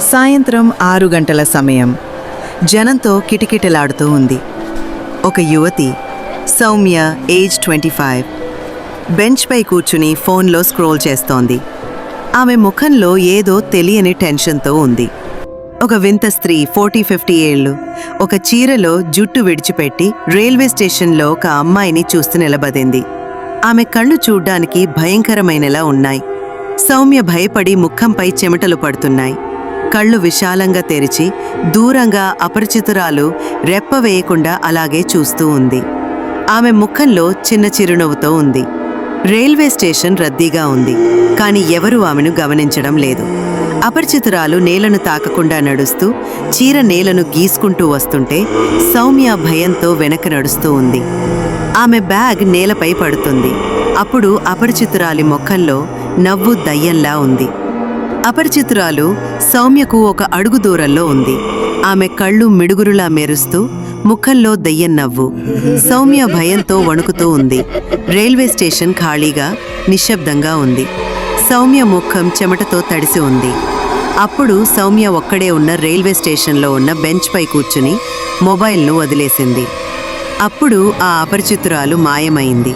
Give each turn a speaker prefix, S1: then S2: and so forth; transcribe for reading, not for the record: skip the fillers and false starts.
S1: సాయంత్రం 6 గంటల సమయం. జనంతో కిటకిటలాడుతూ ఉంది. ఒక యువతి, సౌమ్య, ఏజ్ 25, బెంచ్పై కూర్చుని ఫోన్లో స్క్రోల్ చేస్తోంది. ఆమె ముఖంలో ఏదో తెలియని టెన్షన్తో ఉంది. ఒక వింత స్త్రీ, 40-50 ఏళ్ళు, ఒక చీరలో జుట్టు విడిచిపెట్టి రైల్వే స్టేషన్లో ఒక అమ్మాయిని చూస్తూ నిలబడింది. ఆమె కళ్ళు చూడ్డానికి భయంకరమైనలా ఉన్నాయి. సౌమ్య భయపడి ముఖంపై చెమటలు పడుతున్నాయి. కళ్ళు విశాలంగా తెరిచి దూరంగా అపరిచితురాలు రెప్ప వేయకుండా అలాగే చూస్తూ ఉంది. ఆమె ముఖంలో చిన్న చిరునవ్వుతో ఉంది. రైల్వే స్టేషన్ రద్దీగా ఉంది, కానీ ఎవరూ ఆమెను గమనించడం లేదు. అపరిచితురాలు నేలను తాకకుండా నడుస్తూ చీర నేలను గీసుకుంటూ వస్తుంటే సౌమ్య భయంతో వెనక నడుస్తూ ఉంది. ఆమె బ్యాగ్ నేలపై పడుతుంది. అప్పుడు అపరిచితురాలి ముఖంలో నవ్వు దయ్యంలా ఉంది. అపరిచితురాలు సౌమ్యకు ఒక అడుగు దూరంలో ఉంది. ఆమె కళ్ళు మిడుగురులా మెరుస్తూ, ముఖంలో దయ్యం నవ్వు. సౌమ్య భయంతో వణుకుతూ ఉంది. రైల్వే స్టేషన్ ఖాళీగా, నిశ్శబ్దంగా ఉంది. సౌమ్య ముఖం చెమటతో తడిసి ఉంది. అప్పుడు సౌమ్య ఒక్కడే ఉన్న రైల్వే స్టేషన్లో ఉన్న బెంచ్పై కూర్చుని మొబైల్ను వదిలేసింది. అప్పుడు ఆ అపరిచితురాలు మాయమైంది.